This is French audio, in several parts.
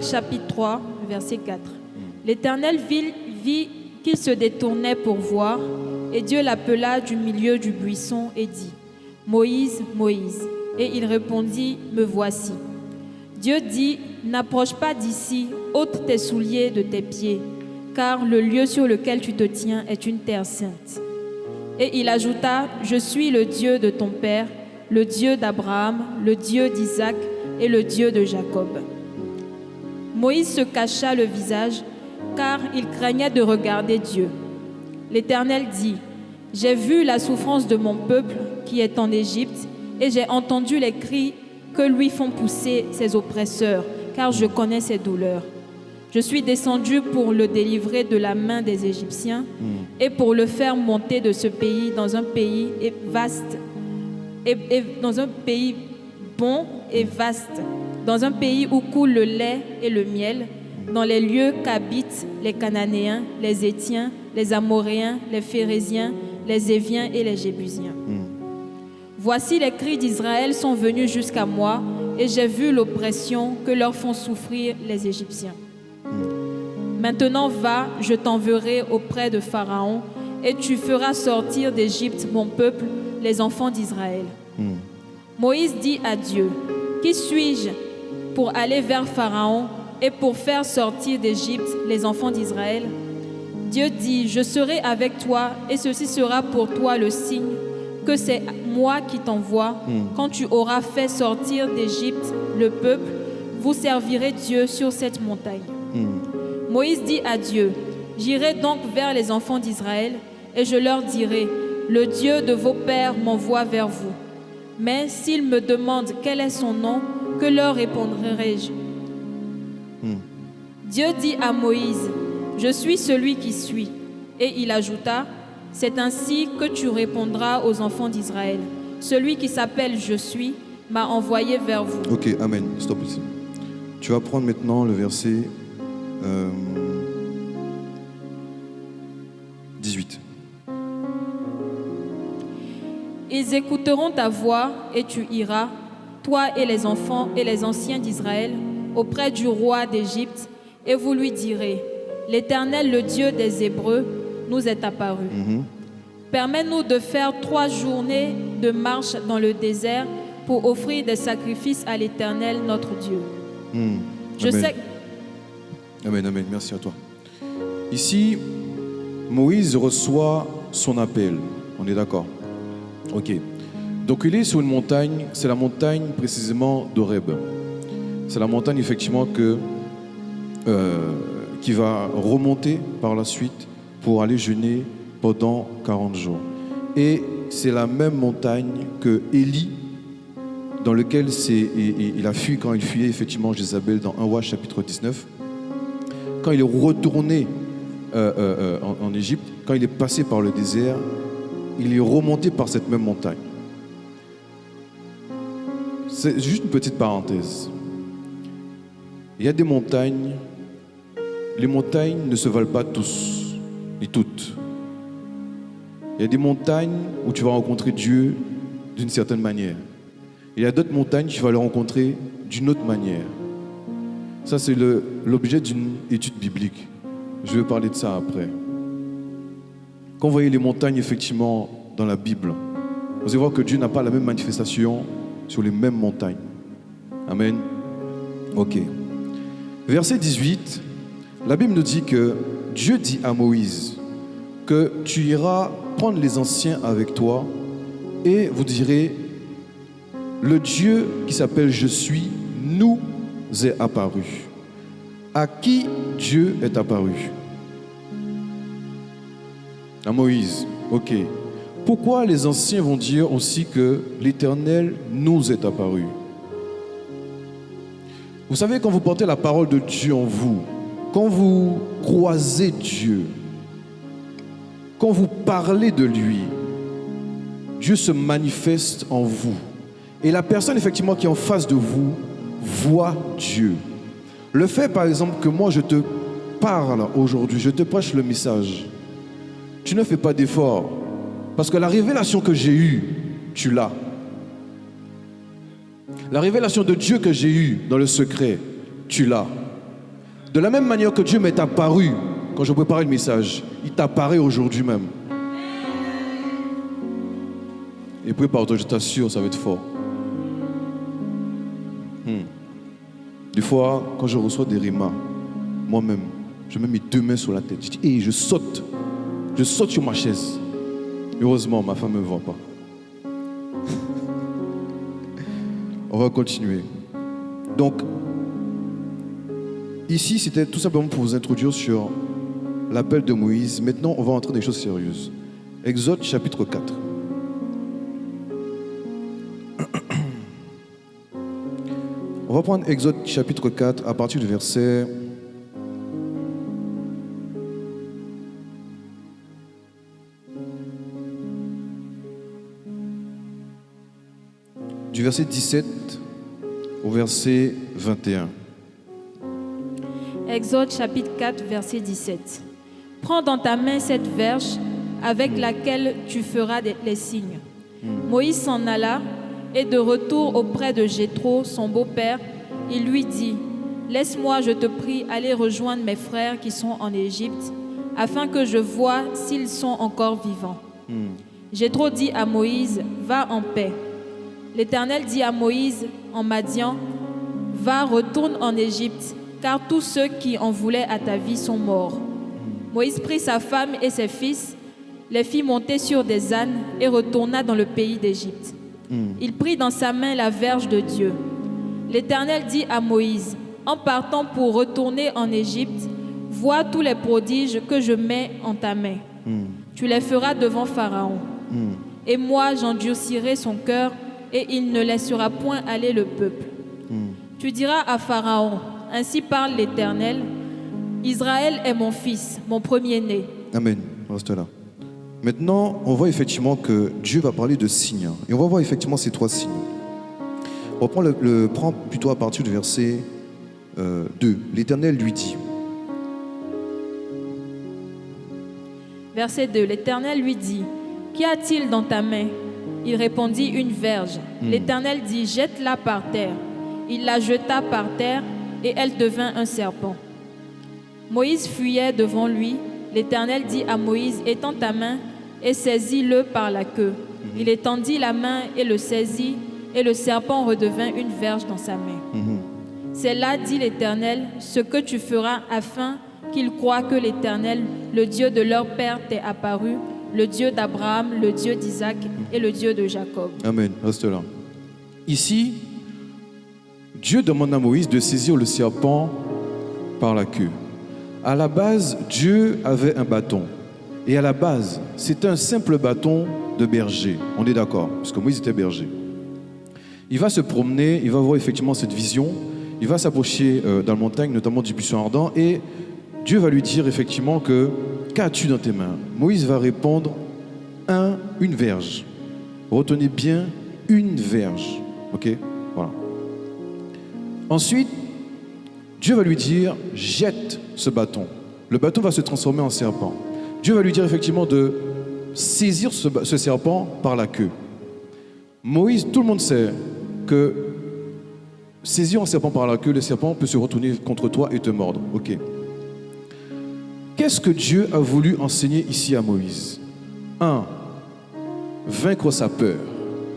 Jacques chapitre 3, verset 4. L'Éternel vit qu'il se détournait pour voir, et Dieu l'appela du milieu du buisson et dit, « Moïse, Moïse. » Et il répondit, « Me voici. » Dieu dit, « N'approche pas d'ici, ôte tes souliers de tes pieds, car le lieu sur lequel tu te tiens est une terre sainte. » Et il ajouta, « Je suis le Dieu de ton père, le Dieu d'Abraham, le Dieu d'Isaac et le Dieu de Jacob. » Moïse se cacha le visage, car il craignait de regarder Dieu. L'Éternel dit, « J'ai vu la souffrance de mon peuple qui est en Égypte, et j'ai entendu les cris que lui font pousser ses oppresseurs, car je connais ses douleurs. Je suis descendu pour le délivrer de la main des Égyptiens et pour le faire monter de ce pays dans un pays vaste, et dans un pays bon et vaste, dans un pays où coule le lait et le miel, dans les lieux qu'habitent les Cananéens, les Hétiens, les Amoréens, les Phéréziens, les Éviens et les Jébusiens. Voici les cris d'Israël sont venus jusqu'à moi, et j'ai vu l'oppression que leur font souffrir les Égyptiens. Maintenant va, je t'enverrai auprès de Pharaon, et tu feras sortir d'Égypte mon peuple, les enfants d'Israël. Moïse dit à Dieu, « Qui suis-je pour aller vers Pharaon et pour faire sortir d'Égypte les enfants d'Israël ?» Dieu dit, « Je serai avec toi, et ceci sera pour toi le signe que c'est moi qui t'envoie. Quand tu auras fait sortir d'Égypte le peuple, vous servirez Dieu sur cette montagne. » Moïse dit à Dieu, « J'irai donc vers les enfants d'Israël, et je leur dirai, « Le Dieu de vos pères m'envoie vers vous. » Mais s'ils me demandent quel est son nom, que leur répondrai-je? Dieu dit à Moïse, « Je suis celui qui suis. » Et il ajouta, « C'est ainsi que tu répondras aux enfants d'Israël. Celui qui s'appelle Je suis m'a envoyé vers vous. » Ok, amen. Stop ici. Tu vas prendre maintenant le verset 18. Ils écouteront ta voix et tu iras, toi et les enfants et les anciens d'Israël, auprès du roi d'Égypte, et vous lui direz, « L'Éternel, le Dieu des Hébreux, nous est apparu. Permets-nous de faire 3 journées de marche dans le désert pour offrir des sacrifices à l'Éternel, notre Dieu. » Je Amen. sais... Amen, amen. Merci à toi. Ici, Moïse reçoit son appel. On est d'accord? Ok. Donc il est sur une montagne, c'est la montagne précisément d'Horeb. C'est la montagne effectivement qui va remonter par la suite pour aller jeûner pendant 40 jours. Et c'est la même montagne que Élie, dans lequel il a fui quand il fuyait effectivement Jézabel dans 1 Roi chapitre 19. Quand il est retourné en Égypte, quand il est passé par le désert, il est remonté par cette même montagne. C'est juste une petite parenthèse. Il y a des montagnes, les montagnes ne se valent pas tous, ni toutes. Il y a des montagnes où tu vas rencontrer Dieu d'une certaine manière. Il y a d'autres montagnes, tu vas le rencontrer d'une autre manière. Ça, c'est l'objet d'une étude biblique. Je vais parler de ça après. Quand vous voyez les montagnes, effectivement, dans la Bible, vous allez voir que Dieu n'a pas la même manifestation sur les mêmes montagnes. Amen. Ok. Verset 18, la Bible nous dit que Dieu dit à Moïse que tu iras prendre les anciens avec toi et vous direz, le Dieu qui s'appelle Je suis nous est apparu. À qui Dieu est apparu? À Moïse. Ok. Pourquoi les anciens vont dire aussi que l'Éternel nous est apparu? Vous savez, quand vous portez la parole de Dieu en vous, quand vous croisez Dieu, quand vous parlez de lui, Dieu se manifeste en vous. Et la personne, effectivement, qui est en face de vous, voit Dieu. Le fait, par exemple, que moi, je te parle aujourd'hui, je te prêche le message, tu ne fais pas d'effort. Parce que la révélation que j'ai eue, tu l'as. La révélation de Dieu que j'ai eue dans le secret, tu l'as. De la même manière que Dieu m'est apparu quand je préparais le message, il t'apparaît aujourd'hui même. Et prépare-toi, je t'assure, ça va être fort. Des fois, quand je reçois des rimas, moi-même, je mets mes 2 mains sur la tête. Je dis, hey, je saute sur ma chaise. Heureusement, ma femme ne me voit pas. On va continuer. Donc, ici, c'était tout simplement pour vous introduire sur l'appel de Moïse. Maintenant, on va entrer dans des choses sérieuses. Exode chapitre 4. On va prendre Exode chapitre 4 à partir du verset... du verset 17 au verset 21. Exode chapitre 4, verset 17. Prends dans ta main cette verge avec laquelle tu feras les signes. Moïse s'en alla et de retour auprès de Jéthro, son beau-père, il lui dit, « Laisse-moi, je te prie, aller rejoindre mes frères qui sont en Égypte, afin que je voie s'ils sont encore vivants. » Jéthro dit à Moïse, « Va en paix. » L'Éternel dit à Moïse en Madian, « Va, retourne en Égypte, car tous ceux qui en voulaient à ta vie sont morts. » Moïse prit sa femme et ses fils, les fit monter sur des ânes et retourna dans le pays d'Égypte. Il prit dans sa main la verge de Dieu. L'Éternel dit à Moïse, « En partant pour retourner en Égypte, vois tous les prodiges que je mets en ta main. Tu les feras devant Pharaon. Et moi, j'endurcirai son cœur, et il ne laissera point aller le peuple. Tu diras à Pharaon, ainsi parle l'Éternel, Israël est mon fils, mon premier-né. » Amen. Reste là. Maintenant, on voit effectivement que Dieu va parler de signes. Et on va voir effectivement ces 3 signes. On prend plutôt à partir du verset 2. L'Éternel lui dit. Verset 2. L'Éternel lui dit, « Qu'y a-t-il dans ta main ?» Il répondit, « Une verge. » L'Éternel dit, « Jette-la par terre. » Il la jeta par terre et elle devint un serpent. Moïse fuyait devant lui. L'Éternel dit à Moïse, « Étends ta main et saisis-le par la queue. » Il étendit la main et le saisit, et le serpent redevint une verge dans sa main. C'est là, dit l'Éternel, ce que tu feras afin qu'ils croient que l'Éternel, le Dieu de leur père, t'est apparu, le Dieu d'Abraham, le Dieu d'Isaac et le Dieu de Jacob. Amen. Reste là. Ici, Dieu demande à Moïse de saisir le serpent par la queue. À la base, Dieu avait un bâton. Et à la base, c'était un simple bâton de berger. On est d'accord, parce que Moïse était berger. Il va se promener, il va voir effectivement cette vision. Il va s'approcher dans la montagne, notamment du buisson ardent. Et Dieu va lui dire effectivement que « Qu'as-tu dans tes mains ?» Moïse va répondre « Une verge. » Retenez bien, une verge. Ok? Voilà. Ensuite, Dieu va lui dire « Jette ce bâton. » Le bâton va se transformer en serpent. Dieu va lui dire effectivement de saisir ce serpent par la queue. Moïse, tout le monde sait que saisir un serpent par la queue, le serpent peut se retourner contre toi et te mordre. Ok. Qu'est-ce que Dieu a voulu enseigner ici à Moïse? 1. Vaincre sa peur.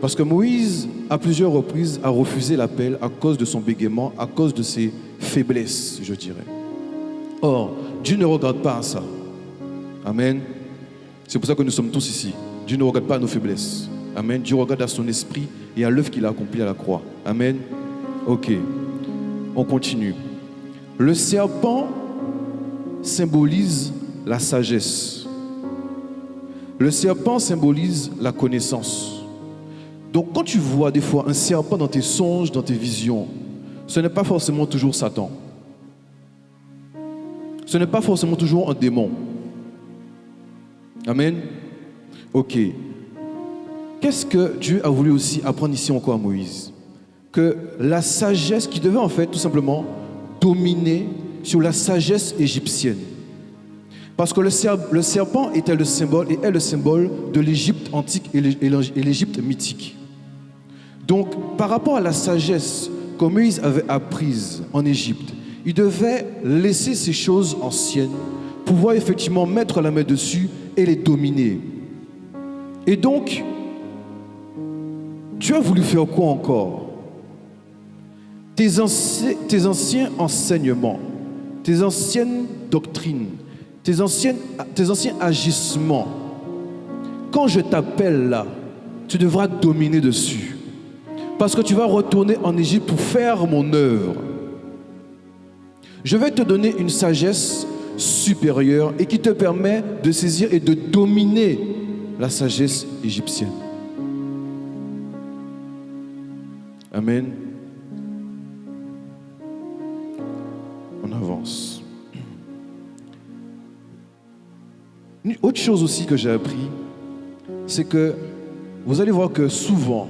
Parce que Moïse, à plusieurs reprises, a refusé l'appel à cause de son bégaiement, à cause de ses faiblesses, je dirais. Or, Dieu ne regarde pas à ça. Amen. C'est pour ça que nous sommes tous ici. Dieu ne regarde pas à nos faiblesses. Amen. Dieu regarde à son esprit et à l'œuvre qu'il a accomplie à la croix. Amen. Ok. On continue. Le serpent symbolise la sagesse. Le serpent symbolise la connaissance. Donc quand tu vois des fois un serpent dans tes songes, dans tes visions, ce n'est pas forcément toujours Satan. Ce n'est pas forcément toujours un démon. Amen. Ok. Qu'est-ce que Dieu a voulu aussi apprendre ici encore à Moïse? Que la sagesse qui devait en fait tout simplement dominer sur la sagesse égyptienne. Parce que le serpent était le symbole et est le symbole de l'Égypte antique et l'Égypte mythique. Donc par rapport à la sagesse que Moïse avait apprise en Égypte il devait laisser ces choses anciennes, pouvoir effectivement mettre la main dessus et les dominer. Et donc, Dieu a voulu faire quoi encore? Tes anciens enseignements, tes anciennes doctrines, tes anciens agissements, quand je t'appelle là, tu devras dominer dessus. Parce que tu vas retourner en Égypte pour faire mon œuvre. Je vais te donner une sagesse supérieure et qui te permet de saisir et de dominer la sagesse égyptienne. Amen. On avance. Une autre chose aussi que j'ai appris, c'est que vous allez voir que souvent,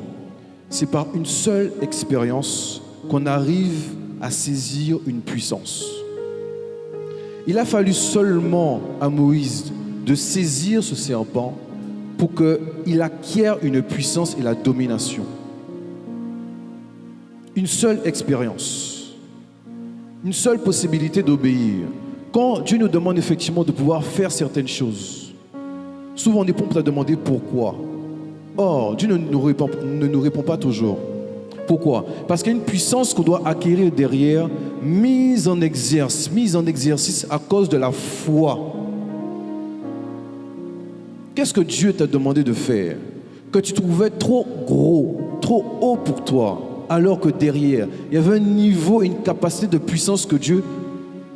c'est par une seule expérience qu'on arrive à saisir une puissance. Il a fallu seulement à Moïse de saisir ce serpent pour qu'il acquiert une puissance et la domination. Une seule expérience, une seule possibilité d'obéir. Quand Dieu nous demande effectivement de pouvoir faire certaines choses, souvent on est prompt à demander pourquoi. Or, Dieu ne nous répond pas toujours. Pourquoi? Parce qu'il y a une puissance qu'on doit acquérir derrière, mise en exercice à cause de la foi. Qu'est-ce que Dieu t'a demandé de faire que tu trouvais trop gros, trop haut pour toi, alors que derrière, il y avait un niveau, une capacité de puissance que Dieu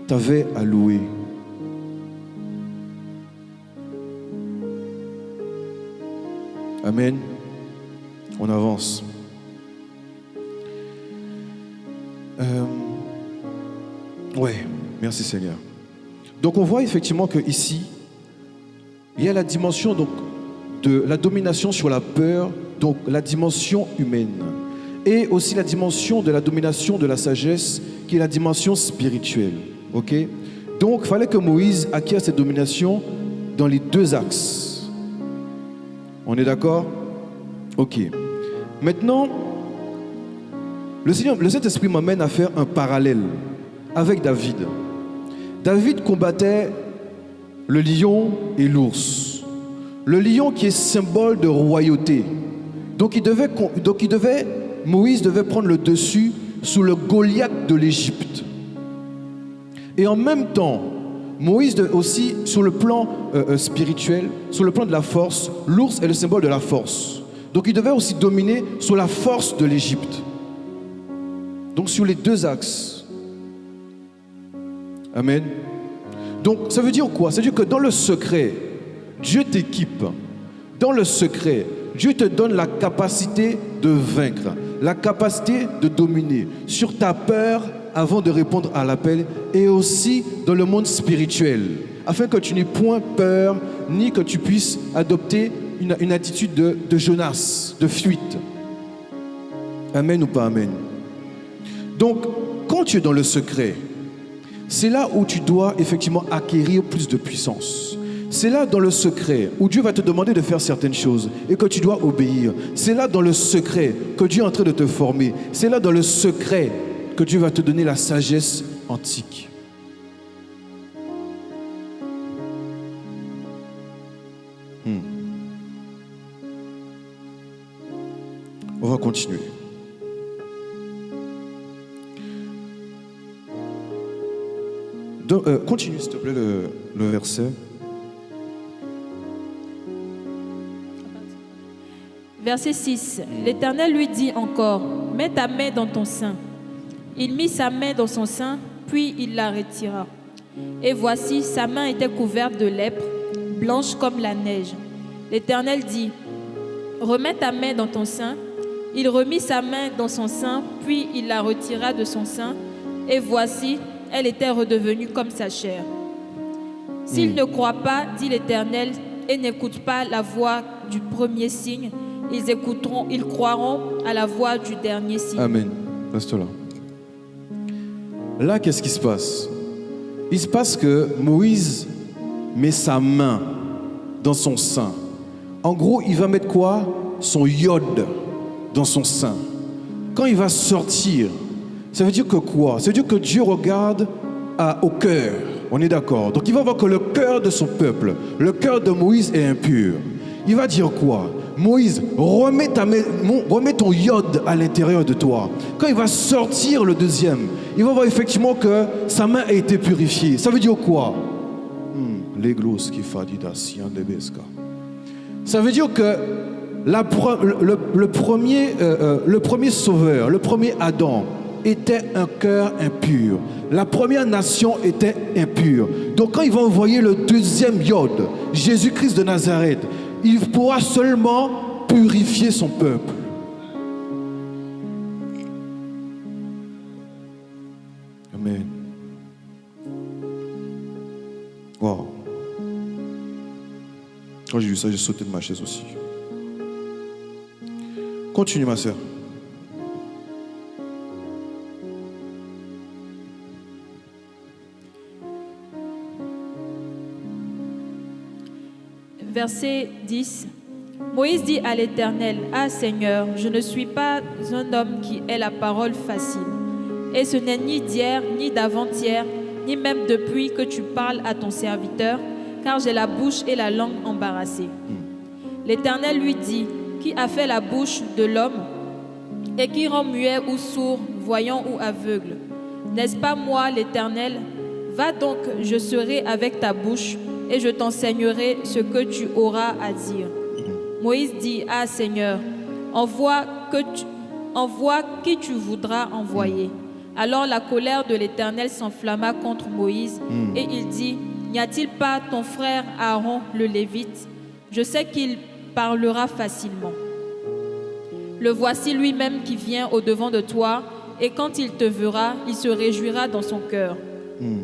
t'avait alloué? Amen. On avance. Ouais, merci Seigneur. Donc on voit effectivement que ici, il y a la dimension donc, de la domination sur la peur, donc la dimension humaine, et aussi la dimension de la domination de la sagesse, qui est la dimension spirituelle. Ok? Donc il fallait que Moïse acquiert cette domination dans les deux axes. On est d'accord? Ok. Maintenant, le Saint-Esprit m'amène à faire un parallèle avec David. David combattait le lion et l'ours. Le lion qui est symbole de royauté. Donc Moïse devait prendre le dessus sur le Goliath de l'Égypte. Et en même temps, Moïse aussi, sur le plan spirituel, sur le plan de la force, l'ours est le symbole de la force. Donc il devait aussi dominer sur la force de l'Égypte. Donc sur les deux axes. Amen. Donc ça veut dire quoi? Ça veut dire que dans le secret, Dieu t'équipe. Dans le secret, Dieu te donne la capacité de vaincre, la capacité de dominer sur ta peur avant de répondre à l'appel, et aussi dans le monde spirituel, afin que tu n'aies point peur, ni que tu puisses adopter une attitude de Jonas, de fuite. Amen ou pas amen? Donc, quand tu es dans le secret, c'est là où tu dois effectivement acquérir plus de puissance. C'est là dans le secret où Dieu va te demander de faire certaines choses et que tu dois obéir. C'est là dans le secret que Dieu est en train de te former. C'est là dans le secret que Dieu va te donner la sagesse antique. On va continuer. Donc, continue s'il te plaît le verset. Verset 6. L'Éternel lui dit encore, « Mets ta main dans ton sein. » Il mit sa main dans son sein, puis il la retira. Et voici, sa main était couverte de lèpre, blanche comme la neige. L'Éternel dit, « Remets ta main dans ton sein. » Il remit sa main dans son sein, puis il la retira de son sein. Et voici, elle était redevenue comme sa chair. S'ils ne croient pas, dit l'Éternel, et n'écoutent pas la voix du premier signe, ils croiront à la voix du dernier signe. Amen. Reste là. Là, qu'est-ce qui se passe? Il se passe que Moïse met sa main dans son sein. En gros, il va mettre quoi? Son iode dans son sein. Quand il va sortir, Ça veut dire que quoi? Ça veut dire que Dieu regarde au cœur. On est d'accord. Donc il va voir que le cœur de son peuple, le cœur de Moïse est impur. Il va dire quoi? Moïse, remets ton iode à l'intérieur de toi. Quand il va sortir le deuxième, il va voir effectivement que sa main a été purifiée. Ça veut dire quoi? Ça veut dire que le premier sauveur, le premier Adam, était un cœur impur. La première nation était impure. Donc quand il va envoyer le deuxième iode, Jésus-Christ de Nazareth, il pourra seulement purifier son peuple. Amen. Wow. Quand j'ai vu ça, j'ai sauté de ma chaise aussi. Continue, ma sœur. Verset 10. Moïse dit à l'Éternel, « Ah Seigneur, je ne suis pas un homme qui ait la parole facile. Et ce n'est ni d'hier, ni d'avant-hier, ni même depuis que tu parles à ton serviteur, car j'ai la bouche et la langue embarrassées. » L'Éternel lui dit, « Qui a fait la bouche de l'homme et qui rend muet ou sourd, voyant ou aveugle? N'est-ce pas moi l'Éternel? Va donc, je serai avec ta bouche et je t'enseignerai ce que tu auras à dire. » Moïse dit, « Ah Seigneur, envoie qui tu voudras envoyer. » Alors la colère de l'Éternel s'enflamma contre Moïse et il dit, « N'y a-t-il pas ton frère Aaron le Lévite? Je sais qu'il parlera facilement. Le voici lui-même qui vient au-devant de toi, et quand il te verra, il se réjouira dans son cœur.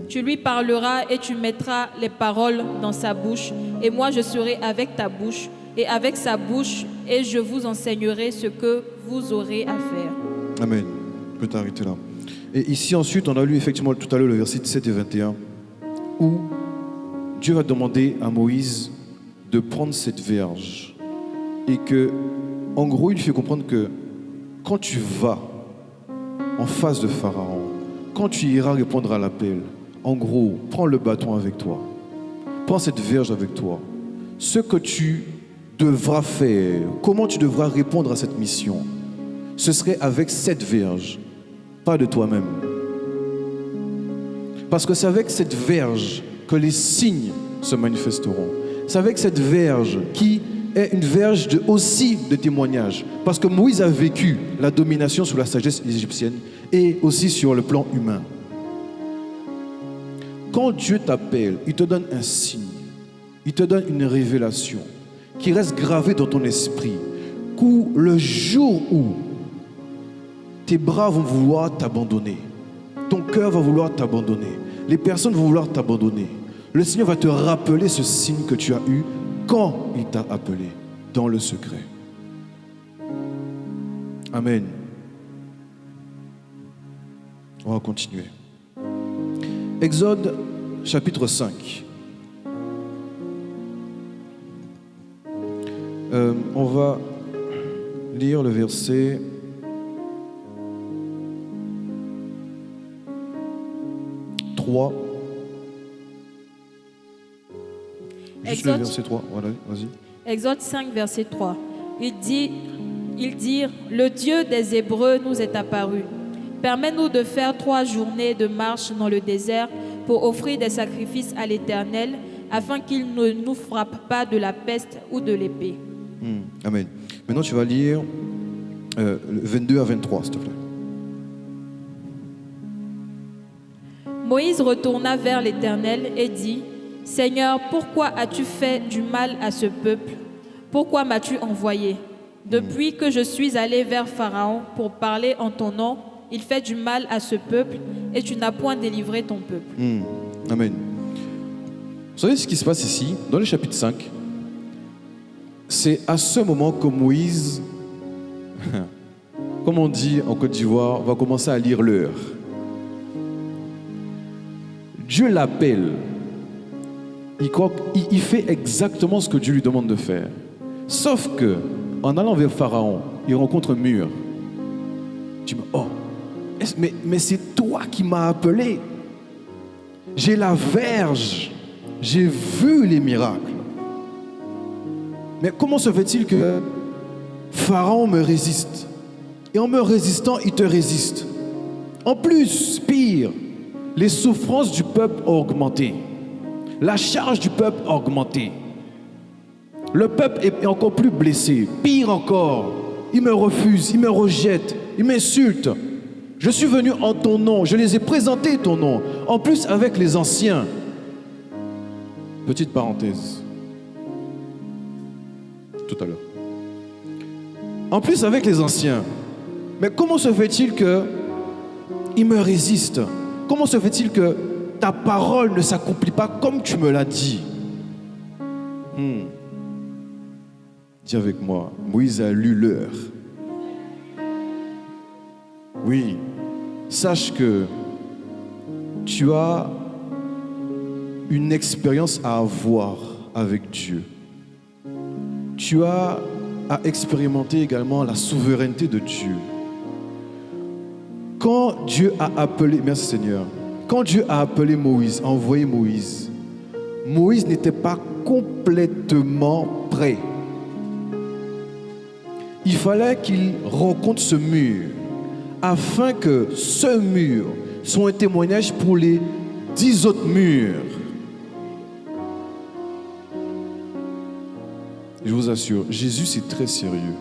Tu lui parleras et tu mettras les paroles dans sa bouche, et moi je serai avec ta bouche et avec sa bouche, et je vous enseignerai ce que vous aurez à faire. » Amen. Je peux t'arrêter là. Et ici ensuite, on a lu effectivement tout à l'heure le verset 17 et 21, où Dieu va demander à Moïse de prendre cette verge, et que, en gros, il lui fait comprendre que quand tu vas en face de Pharaon, quand tu iras répondre à l'appel, en gros, prends le bâton avec toi. Prends cette verge avec toi. Ce que tu devras faire, comment tu devras répondre à cette mission, ce serait avec cette verge, pas de toi-même. Parce que c'est avec cette verge que les signes se manifesteront. C'est avec cette verge qui est une verge aussi de témoignage. Parce que Moïse a vécu la domination sous la sagesse égyptienne et aussi sur le plan humain. Quand Dieu t'appelle, il te donne un signe, il te donne une révélation qui reste gravée dans ton esprit. Que le jour où tes bras vont vouloir t'abandonner, ton cœur va vouloir t'abandonner, les personnes vont vouloir t'abandonner, le Seigneur va te rappeler ce signe que tu as eu quand il t'a appelé dans le secret. Amen. On va continuer. Exode chapitre 5. On va lire le verset 3. Juste le verset 3. Voilà, vas-y. Exode 5, verset 3. Il dit, le Dieu des Hébreux nous est apparu. Permets-nous de faire 3 journées de marche dans le désert pour offrir des sacrifices à l'Éternel, afin qu'il ne nous frappe pas de la peste ou de l'épée. Amen. Maintenant, tu vas lire 22 à 23, s'il te plaît. Moïse retourna vers l'Éternel et dit, « Seigneur, pourquoi as-tu fait du mal à ce peuple? Pourquoi m'as-tu envoyé? Depuis que je suis allé vers Pharaon pour parler en ton nom, il fait du mal à ce peuple et tu n'as point délivré ton peuple. » Amen. Vous savez ce qui se passe ici, dans le chapitre 5? C'est à ce moment que Moïse, comme on dit en Côte d'Ivoire, va commencer à lire l'heure. Dieu l'appelle. Il fait exactement ce que Dieu lui demande de faire. Sauf que, en allant vers Pharaon, il rencontre un mur. Tu me dis, oh, mais c'est toi qui m'as appelé. J'ai la verge. J'ai vu les miracles. Mais comment se fait-il que Pharaon me résiste? Et en me résistant, il te résiste. En plus, pire, les souffrances du peuple ont augmenté. La charge du peuple a augmenté. Le peuple est encore plus blessé. Pire encore, il me refuse, il me rejette, il m'insulte. Je suis venu en ton nom, je les ai présentés ton nom. En plus avec les anciens. Petite parenthèse. Tout à l'heure. En plus avec les anciens. Mais comment se fait-il que ils me résistent? Comment se fait-il que ta parole ne s'accomplit pas comme tu me l'as dit? Dis avec moi, Moïse a lu l'heure. Oui, sache que tu as une expérience à avoir avec Dieu. Tu as à expérimenter également la souveraineté de Dieu. Quand Dieu a appelé, merci Seigneur, quand Dieu a appelé Moïse, a envoyé Moïse, Moïse n'était pas complètement prêt. Il fallait qu'il rencontre ce mur, afin que ce mur soit un témoignage pour les 10 autres murs. Je vous assure, Jésus c'est très sérieux.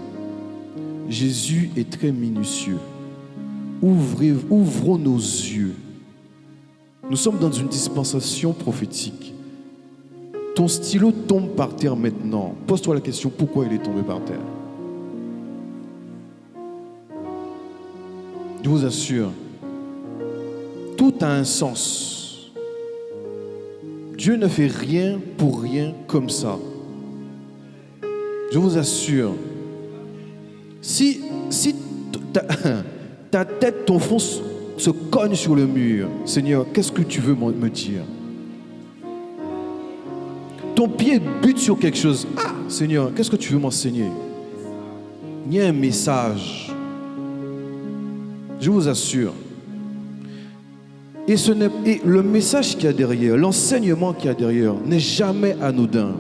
Jésus est très minutieux. Ouvrons nos yeux. Nous sommes dans une dispensation prophétique. Ton stylo tombe par terre maintenant. Pose-toi la question, pourquoi il est tombé par terre? Je vous assure, tout a un sens. Dieu ne fait rien pour rien comme ça. Je vous assure, si ta tête, ton front se cogne sur le mur, Seigneur, qu'est-ce que tu veux me dire? Ton pied bute sur quelque chose. Ah, Seigneur, qu'est-ce que tu veux m'enseigner? Il y a un message. Je vous assure. Et le message qu'il y a derrière, l'enseignement qu'il y a derrière n'est jamais anodin.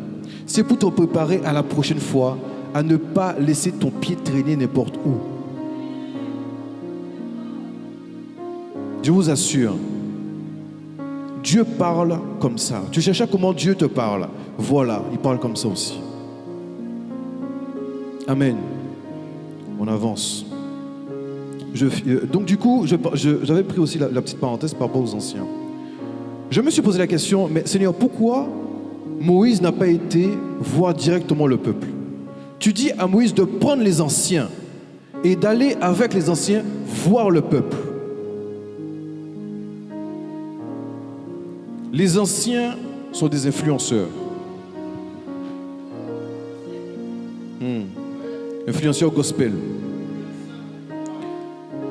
C'est pour te préparer à la prochaine fois à ne pas laisser ton pied traîner n'importe où. Je vous assure, Dieu parle comme ça. Tu cherches comment Dieu te parle. Voilà, il parle comme ça aussi. Amen. On avance. Donc du coup, j'avais pris aussi la petite parenthèse par rapport aux anciens. Je me suis posé la question, mais Seigneur, pourquoi Moïse n'a pas été voir directement le peuple? Tu dis à Moïse de prendre les anciens et d'aller avec les anciens voir le peuple. Les anciens sont des influenceurs. Influenceurs gospel.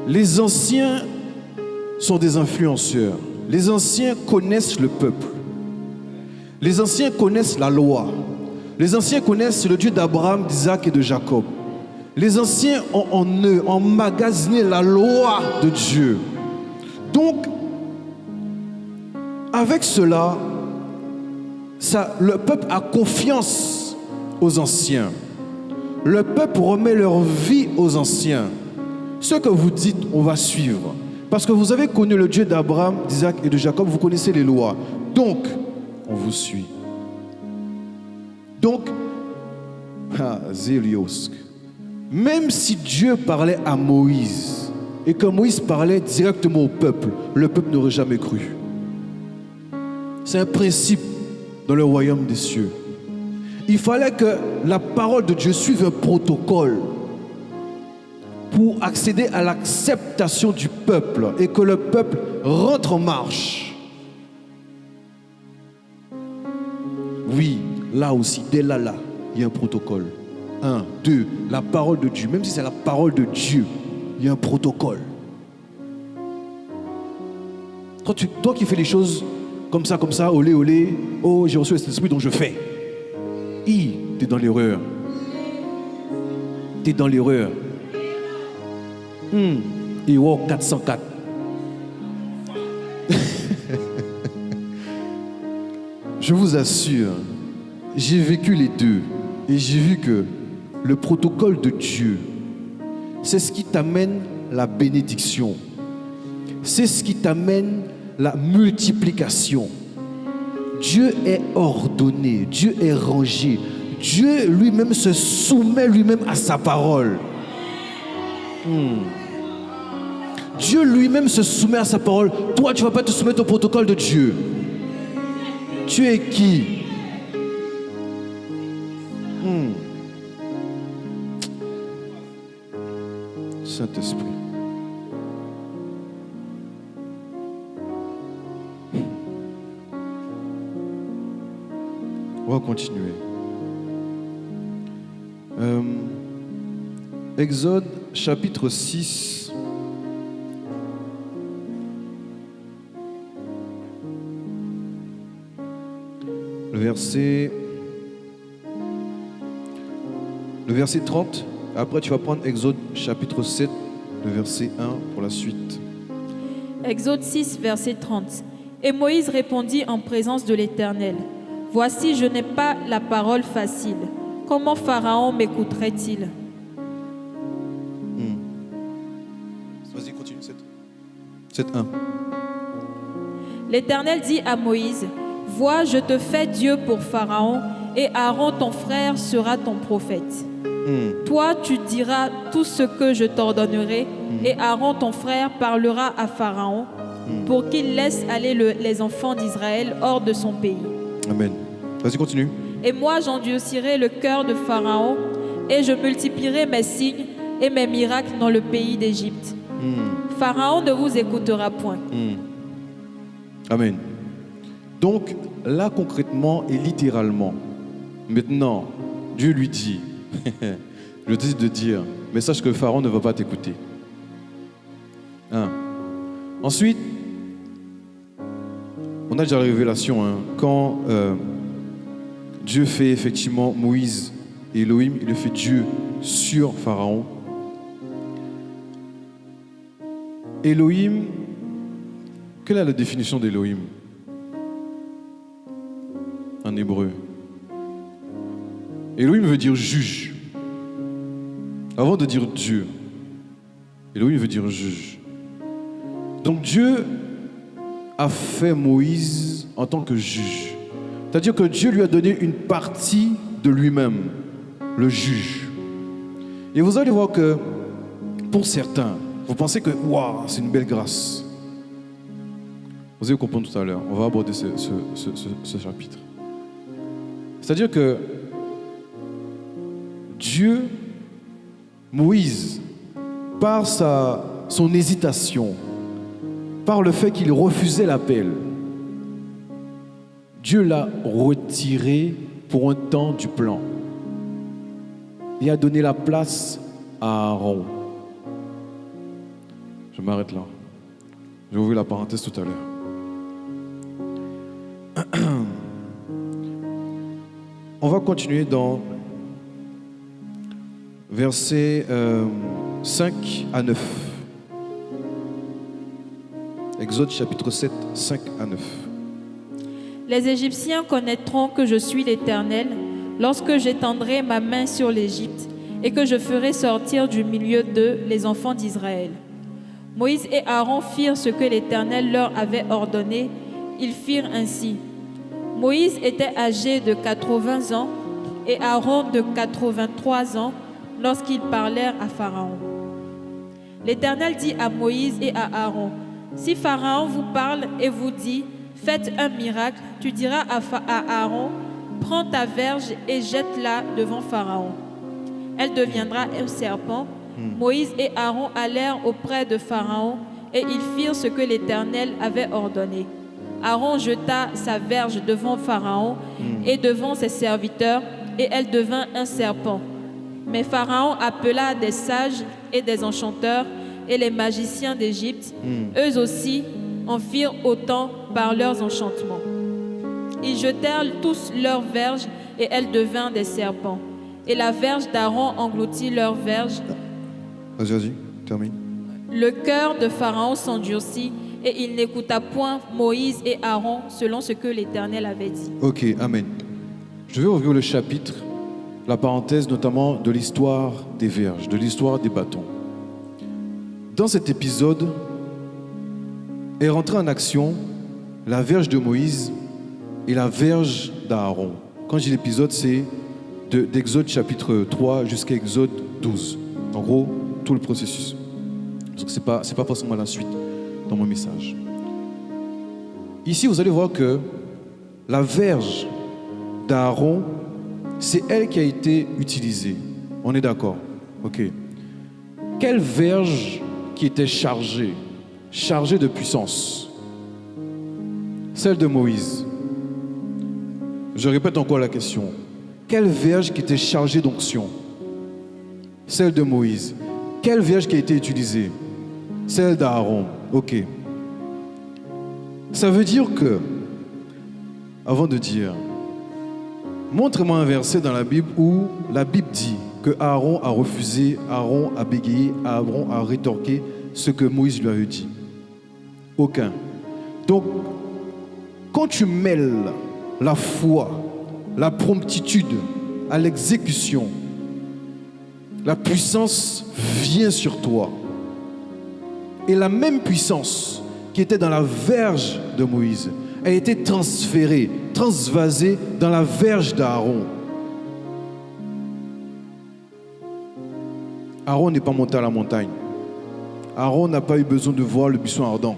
Les anciens sont des influenceurs. Les anciens connaissent le peuple. Les anciens connaissent la loi. Les anciens connaissent le Dieu d'Abraham, d'Isaac et de Jacob. Les anciens ont en eux emmagasiné la loi de Dieu. Donc, avec cela, le peuple a confiance aux anciens. Le peuple remet leur vie aux anciens. Ce que vous dites, on va suivre. Parce que vous avez connu le Dieu d'Abraham, d'Isaac et de Jacob, vous connaissez les lois. Donc, on vous suit. Donc, même si Dieu parlait à Moïse et que Moïse parlait directement au peuple, le peuple n'aurait jamais cru. C'est un principe dans le royaume des cieux. Il fallait que la parole de Dieu suive un protocole pour accéder à l'acceptation du peuple et que le peuple rentre en marche. Oui, là aussi, dès là, il y a un protocole. 1, 2, la parole de Dieu, même si c'est la parole de Dieu, il y a un protocole. Toi qui fais les choses comme ça, olé, olé, oh, j'ai reçu cet esprit, donc je fais. T'es dans l'erreur. T'es dans l'erreur. Et wow, 404. Je vous assure, j'ai vécu les deux et j'ai vu que le protocole de Dieu, c'est ce qui t'amène la bénédiction. C'est ce qui t'amène la multiplication. Dieu est ordonné, Dieu est rangé. Dieu lui-même se soumet lui-même à sa parole. Dieu lui-même se soumet à sa parole. Toi, tu ne vas pas te soumettre au protocole de Dieu. Tu es qui? Saint-Esprit. On va continuer. Exode chapitre 6. Le verset 30. Après, tu vas prendre Exode chapitre 7, le verset 1 pour la suite. Exode 6, verset 30. Et Moïse répondit en présence de l'Éternel: Voici, je n'ai pas la parole facile. Comment Pharaon m'écouterait-il? Vas-y, continue. 7.1. L'Éternel dit à Moïse: Vois, je te fais Dieu pour Pharaon, et Aaron ton frère sera ton prophète. Toi, tu diras tout ce que je t'ordonnerai, et Aaron ton frère parlera à Pharaon pour qu'il laisse aller les enfants d'Israël hors de son pays. Amen. Vas-y, continue. Et moi, j'endurcirai le cœur de Pharaon, et je multiplierai mes signes et mes miracles dans le pays d'Égypte. Pharaon ne vous écoutera point. Amen. Donc, là, concrètement et littéralement, maintenant, Dieu lui dit, je décide de dire, mais sache que Pharaon ne va pas t'écouter. Ensuite, on a déjà la révélation, quand Dieu fait effectivement Moïse et Elohim, il le fait Dieu sur Pharaon. Elohim, quelle est la définition d'Elohim en hébreu? Elohim veut dire juge. Avant de dire Dieu, Elohim veut dire juge. Donc Dieu a fait Moïse en tant que juge. C'est-à-dire que Dieu lui a donné une partie de lui-même, le juge. Et vous allez voir que pour certains, vous pensez que waouh, c'est une belle grâce. Vous allez comprendre tout à l'heure. On va aborder ce chapitre. C'est-à-dire que Dieu, Moïse, par son hésitation, par le fait qu'il refusait l'appel, Dieu l'a retiré pour un temps du plan et a donné la place à Aaron. Je m'arrête là. J'ai ouvert la parenthèse tout à l'heure. On va continuer dans versets 5 à 9. Exode chapitre 7, 5 à 9. Les Égyptiens connaîtront que je suis l'Éternel lorsque j'étendrai ma main sur l'Égypte et que je ferai sortir du milieu d'eux les enfants d'Israël. Moïse et Aaron firent ce que l'Éternel leur avait ordonné. Ils firent ainsi. Moïse était âgé de 80 ans et Aaron de 83 ans lorsqu'ils parlèrent à Pharaon. L'Éternel dit à Moïse et à Aaron: Si Pharaon vous parle et vous dit: Faites un miracle, tu diras à Aaron: Prends ta verge et jette-la devant Pharaon. Elle deviendra un serpent. Moïse et Aaron allèrent auprès de Pharaon et ils firent ce que l'Éternel avait ordonné. Aaron jeta sa verge devant Pharaon et devant ses serviteurs et elle devint un serpent. Mais Pharaon appela des sages et des enchanteurs et les magiciens d'Égypte. Eux aussi en firent autant par leurs enchantements. Ils jetèrent tous leurs verges et elles devinrent des serpents. Et la verge d'Aaron engloutit leur verge. Vas-y, termine. Le cœur de Pharaon s'endurcit Et il n'écouta point Moïse et Aaron selon ce que l'Éternel avait dit. Ok, amen. Je vais ouvrir le chapitre, la parenthèse notamment de l'histoire des verges, de l'histoire des bâtons. Dans cet épisode est rentrée en action la verge de Moïse et la verge d'Aaron. Quand je dis l'épisode, c'est d'Exode chapitre 3 jusqu'à Exode 12. En gros, tout le processus. Donc c'est pas forcément la suite dans mon message. Ici, vous allez voir que la verge d'Aaron, c'est elle qui a été utilisée. On est d'accord? Ok. Quelle verge qui était chargée de puissance? Celle de Moïse. Je répète encore la question. Quelle verge qui était chargée d'onction? Celle de Moïse. Quelle verge qui a été utilisée? Celle d'Aaron. Ok. Ça veut dire que, avant de dire, montre-moi un verset dans la Bible où la Bible dit que Aaron a refusé, Aaron a bégayé, Aaron a rétorqué ce que Moïse lui avait dit. Aucun. Donc, quand tu mêles la foi, la promptitude à l'exécution, la puissance vient sur toi. Et la même puissance qui était dans la verge de Moïse a été transférée, transvasée dans la verge d'Aaron. Aaron n'est pas monté à la montagne. Aaron n'a pas eu besoin de voir le buisson ardent.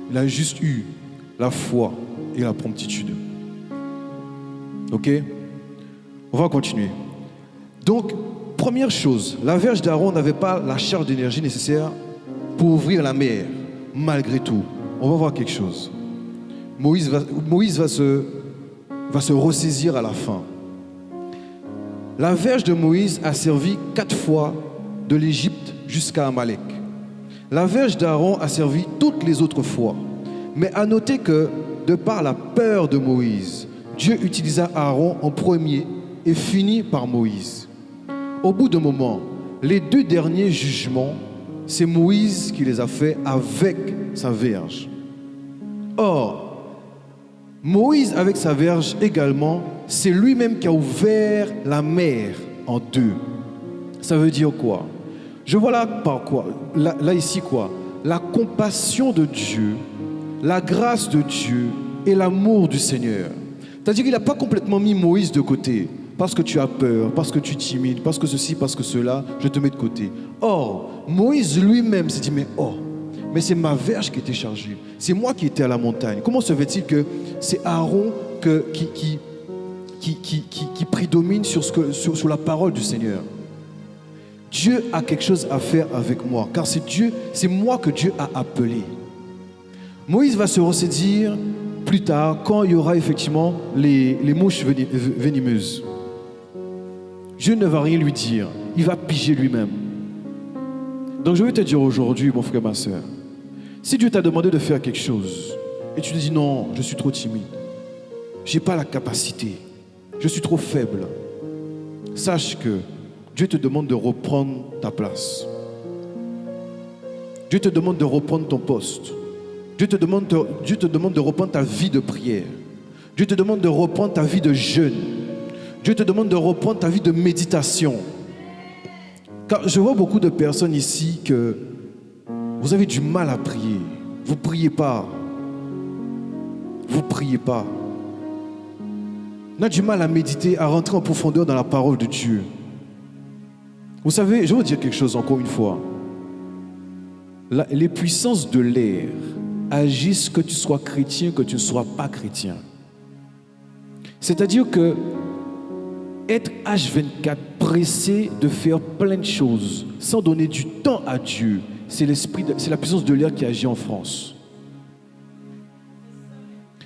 Il a juste eu la foi et la promptitude. Ok? On va continuer. Donc, première chose, la verge d'Aaron n'avait pas la charge d'énergie nécessaire pour ouvrir la mer. Malgré tout, on va voir quelque chose. Moïse va se ressaisir à la fin. La verge de Moïse a servi 4 fois de l'Égypte jusqu'à Amalek. La verge d'Aaron a servi toutes les autres fois. Mais à noter que, de par la peur de Moïse, Dieu utilisa Aaron en premier et finit par Moïse. Au bout d'un moment, les 2 derniers jugements, c'est Moïse qui les a faits avec sa verge. Or, Moïse avec sa verge également, c'est lui-même qui a ouvert la mer en 2. Ça veut dire quoi? Je vois là par quoi? Là ici quoi? La compassion de Dieu, la grâce de Dieu et l'amour du Seigneur. C'est-à-dire qu'il n'a pas complètement mis Moïse de côté. Parce que tu as peur, parce que tu es timide, parce que ceci, parce que cela, je te mets de côté. Or, Moïse lui-même s'est dit, mais c'est ma verge qui était chargée. C'est moi qui étais à la montagne. Comment se fait-il que c'est Aaron qui prédomine sur la parole du Seigneur? Dieu a quelque chose à faire avec moi, car c'est moi que Dieu a appelé. Moïse va se ressaisir plus tard, quand il y aura effectivement les mouches venimeuses. Dieu ne va rien lui dire, il va piger lui-même. Donc je vais te dire aujourd'hui, mon frère, ma soeur, si Dieu t'a demandé de faire quelque chose, et tu te dis non, je suis trop timide, je n'ai pas la capacité, je suis trop faible, sache que Dieu te demande de reprendre ta place. Dieu te demande de reprendre ton poste. Dieu te demande de reprendre ta vie de prière. Dieu te demande de reprendre ta vie de jeûne. Dieu te demande de reprendre ta vie de méditation. Car je vois beaucoup de personnes ici que vous avez du mal à prier. Vous ne priez pas. Vous ne priez pas. On a du mal à méditer, à rentrer en profondeur dans la parole de Dieu. Vous savez, je vais vous dire quelque chose encore une fois. Les puissances de l'air agissent que tu sois chrétien, que tu ne sois pas chrétien. C'est-à-dire que être H24 pressé de faire plein de choses sans donner du temps à Dieu, c'est la puissance de l'air qui agit en France.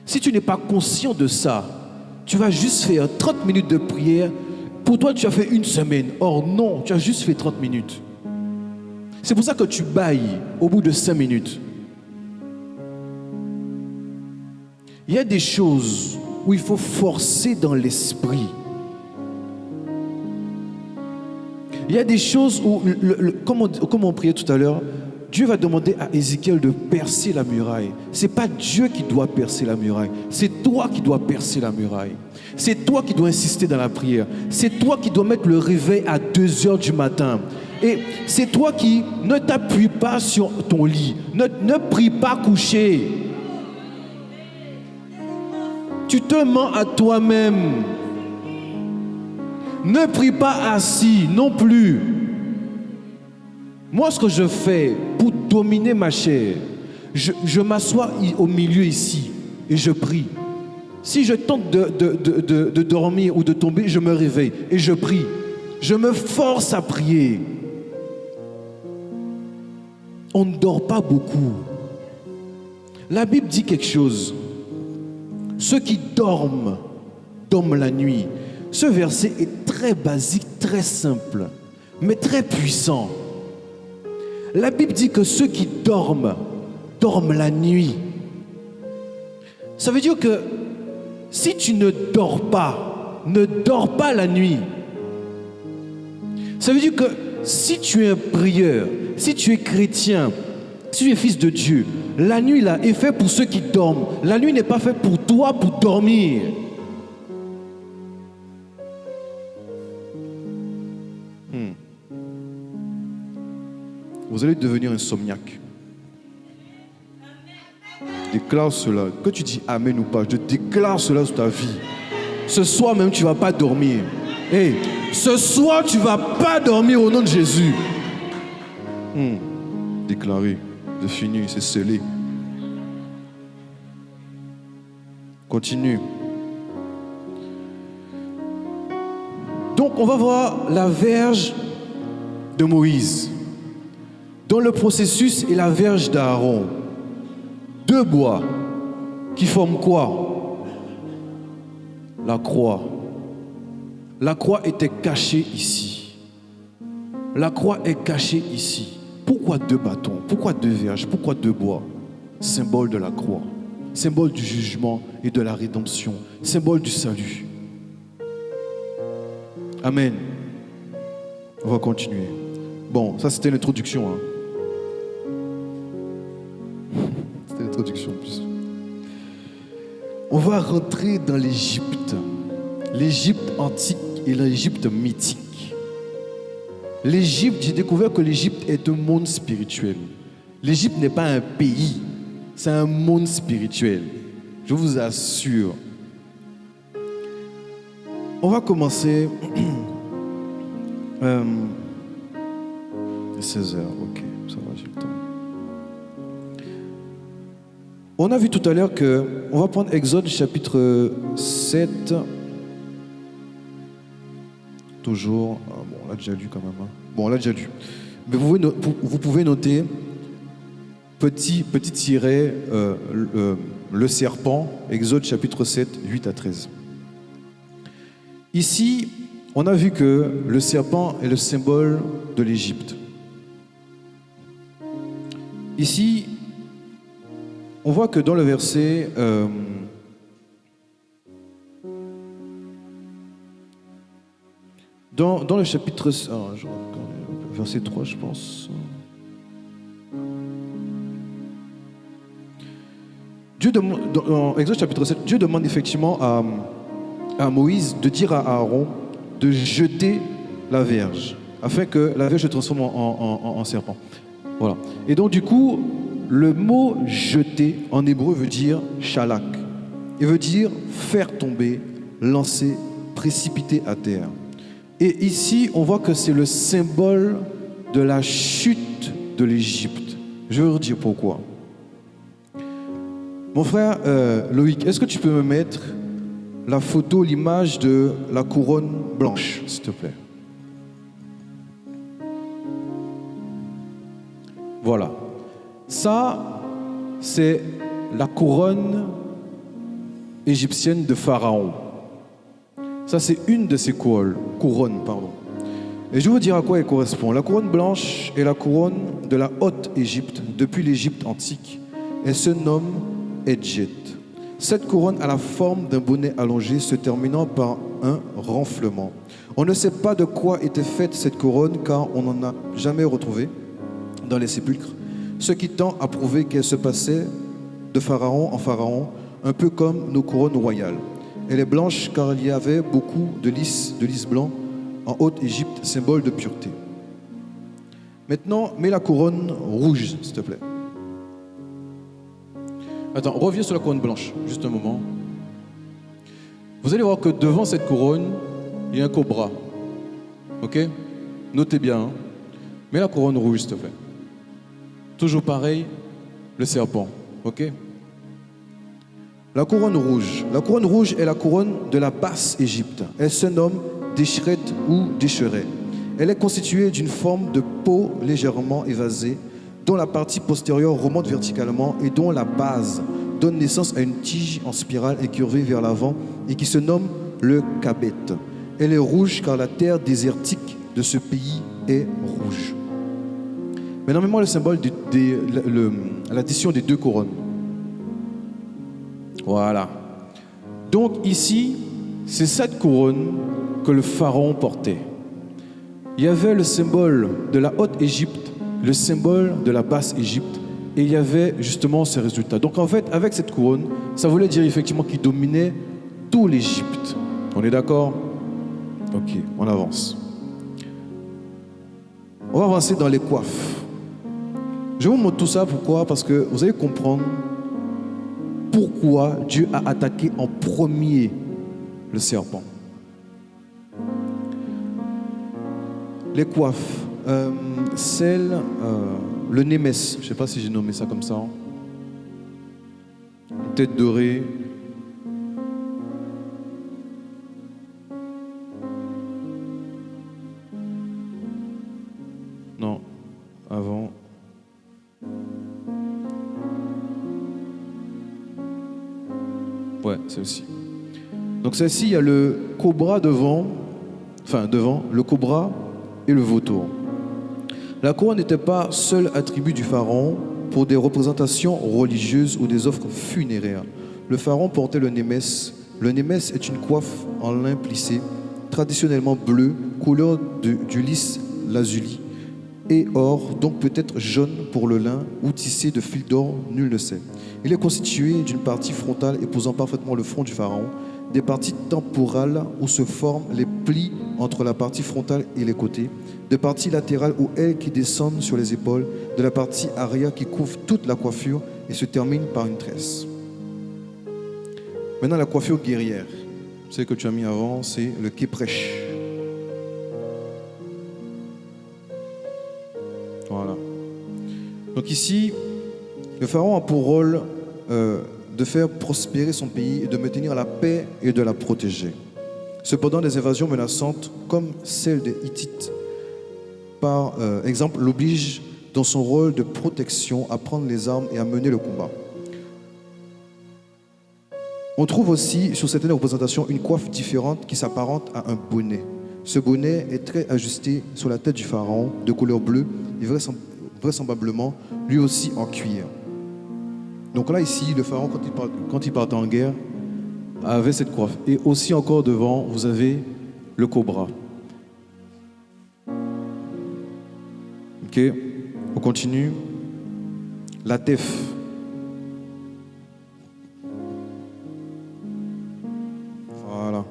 Si tu n'es pas conscient de ça, tu vas juste faire 30 minutes de prière. Pour toi, tu as fait une semaine. Or non, tu as juste fait 30 minutes. C'est pour ça que tu bailles au bout de 5 minutes. Il y a des choses où il faut forcer dans l'esprit. Il y a des choses où, comme on priait tout à l'heure, Dieu va demander à Ézéchiel de percer la muraille. Ce n'est pas Dieu qui doit percer la muraille. C'est toi qui dois percer la muraille. C'est toi qui dois insister dans la prière. C'est toi qui dois mettre le réveil à 2 heures du matin. Et c'est toi qui ne t'appuie pas sur ton lit. Ne prie pas couché. Tu te mens à toi-même. Ne prie pas assis non plus. Moi, ce que je fais pour dominer ma chair, je m'assois au milieu ici et je prie. Si je tente de dormir ou de tomber, je me réveille et je prie. Je me force à prier. On ne dort pas beaucoup. La Bible dit quelque chose. Ceux qui dorment la nuit. Ce verset est très basique, très simple, mais très puissant. La Bible dit que ceux qui dorment la nuit. Ça veut dire que si tu ne dors pas la nuit. Ça veut dire que si tu es un prieur, si tu es chrétien, si tu es fils de Dieu, la nuit là est faite pour ceux qui dorment. La nuit n'est pas faite pour toi pour dormir. Vous allez devenir insomniaque. Déclare cela. Que tu dis amen ou pas, je déclare cela sur ta vie. Ce soir même, tu ne vas pas dormir. Hey, ce soir, tu ne vas pas dormir au nom de Jésus. Déclaré. C'est fini, c'est scellé. Continue. Donc, on va voir la verge de Moïse. Dans le processus et la verge d'Aaron. 2 bois qui forment quoi? La croix. La croix était cachée ici. La croix est cachée ici. Pourquoi 2 bâtons? Pourquoi 2 verges? Pourquoi 2 bois? Symbole de la croix. Symbole du jugement et de la rédemption. Symbole du salut. Amen. On va continuer. Bon, ça c'était l'introduction. C'était l'introduction en plus. On va rentrer dans l'Égypte. L'Égypte antique et l'Égypte mythique. L'Égypte, j'ai découvert que l'Égypte est un monde spirituel. L'Égypte n'est pas un pays, c'est un monde spirituel. Je vous assure. On va commencer. 16 heures, ok, ça va, j'ai le temps. On a vu tout à l'heure que, on va prendre Exode chapitre 7. Toujours, bon, on l'a déjà lu quand même. Bon, on l'a déjà lu. Mais vous pouvez noter, petit tiret, le serpent, Exode chapitre 7, 8 à 13. Ici, on a vu que le serpent est le symbole de l'Égypte. Ici, on voit que dans le verset dans le chapitre verset 3, je pense. Dans Exode chapitre 7, Dieu demande effectivement à Moïse de dire à Aaron de jeter la verge, afin que la verge se transforme en serpent. Voilà. Et donc du coup, le mot jeter en hébreu veut dire shalak. Il veut dire faire tomber, lancer, précipiter à terre. Et ici, on voit que c'est le symbole de la chute de l'Égypte. Je vais vous dire pourquoi. Mon frère Loïc, est-ce que tu peux me mettre la photo, l'image de la couronne blanche, s'il te plaît? Voilà. Ça, c'est la couronne égyptienne de Pharaon. Ça, c'est une de ces couronnes. Et je vais vous dire à quoi elle correspond. La couronne blanche est la couronne de la haute Égypte, depuis l'Égypte antique. Elle se nomme Edjet. Cette couronne a la forme d'un bonnet allongé se terminant par un renflement. On ne sait pas de quoi était faite cette couronne car on n'en a jamais retrouvé dans les sépulcres. ce qui tend à prouver qu'elle se passait de pharaon en pharaon, un peu comme nos couronnes royales. Elle est blanche car il y avait beaucoup de lys blanc en Haute-Égypte, symbole de pureté. Maintenant, mets la couronne rouge, s'il te plaît. Attends, reviens sur la couronne blanche, juste un moment. Vous allez voir que devant cette couronne, il y a un cobra. Ok? Notez bien. Hein? Mets la couronne rouge, s'il te plaît. Toujours pareil, le serpent. Ok? La couronne rouge. La couronne rouge est la couronne de la Basse-Égypte. Elle se nomme Décheret ou Décheret. Elle est constituée d'une forme de peau légèrement évasée, dont la partie postérieure remonte verticalement et dont la base donne naissance à une tige en spirale incurvée vers l'avant et qui se nomme le Kabet. Elle est rouge car la terre désertique de ce pays est rouge. Maintenant, mets-moi le symbole l'addition des deux couronnes. Voilà. Donc ici, c'est cette couronne que le pharaon portait. Il y avait le symbole de la Haute-Égypte, le symbole de la Basse-Égypte, et il y avait justement ces résultats. Donc en fait, avec cette couronne, ça voulait dire effectivement qu'il dominait tout l'Égypte. On est d'accord? Ok, on avance. On va avancer dans les coiffes. Je vous montre tout ça, pourquoi? Parce que vous allez comprendre pourquoi Dieu a attaqué en premier le serpent. Les coiffes, le némès, je ne sais pas si j'ai nommé ça comme ça. Hein. Une tête dorée. Non, avant. Ouais, celle-ci. Donc celle-ci, il y a le cobra devant, le cobra et le vautour. La couronne n'était pas seul attribut du pharaon pour des représentations religieuses ou des offres funéraires. Le pharaon portait le némès. Le némès est une coiffe en lin plissé, traditionnellement bleu, couleur du lys lazuli, et or, donc peut-être jaune pour le lin ou tissé de fils d'or, nul ne sait. Il est constitué d'une partie frontale épousant parfaitement le front du pharaon, des parties temporales où se forment les plis entre la partie frontale et les côtés, des parties latérales ou ailes qui descendent sur les épaules, de la partie arrière qui couvre toute la coiffure et se termine par une tresse. Maintenant, la coiffure guerrière. Celle que tu as mis avant, c'est le képrèche. Voilà. Donc ici, le pharaon a pour rôle de faire prospérer son pays et de maintenir la paix et de la protéger. Cependant, des invasions menaçantes, comme celle des Hittites, par exemple, l'obligent dans son rôle de protection à prendre les armes et à mener le combat. On trouve aussi sur certaines représentations une coiffe différente qui s'apparente à un bonnet. Ce bonnet est très ajusté sur la tête du pharaon, de couleur bleue et vraisemblablement lui aussi en cuir. Donc là, ici, le pharaon, quand il partait en guerre, avait cette coiffe. Et aussi encore devant, vous avez le cobra. Ok, on continue. La tef. Voilà.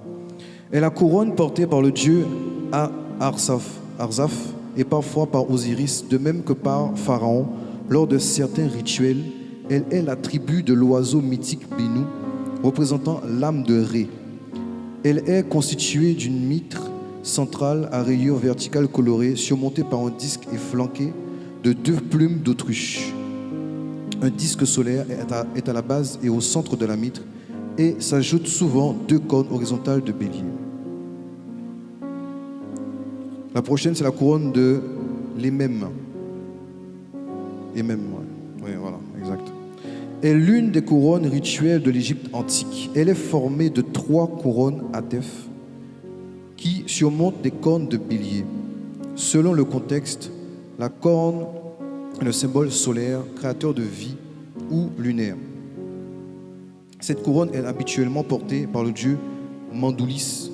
Et la couronne portée par le dieu Arzaf et parfois par Osiris, de même que par Pharaon, lors de certains rituels. Elle est l'attribut de l'oiseau mythique Bénou, représentant l'âme de Ré. Elle est constituée d'une mitre centrale à rayures verticales colorées, surmontée par un disque et flanquée de 2 plumes d'autruche. Un disque solaire est à la base et au centre de la mitre, et s'ajoutent souvent 2 cornes horizontales de bélier. La prochaine, c'est la couronne de l'Hémem. Hémem, ouais, voilà, exact. Est l'une des couronnes rituelles de l'Égypte antique. Elle est formée de 3 couronnes à tef qui surmontent des cornes de bélier. Selon le contexte, la corne est le symbole solaire, créateur de vie ou lunaire. Cette couronne est habituellement portée par le dieu Mandoulis.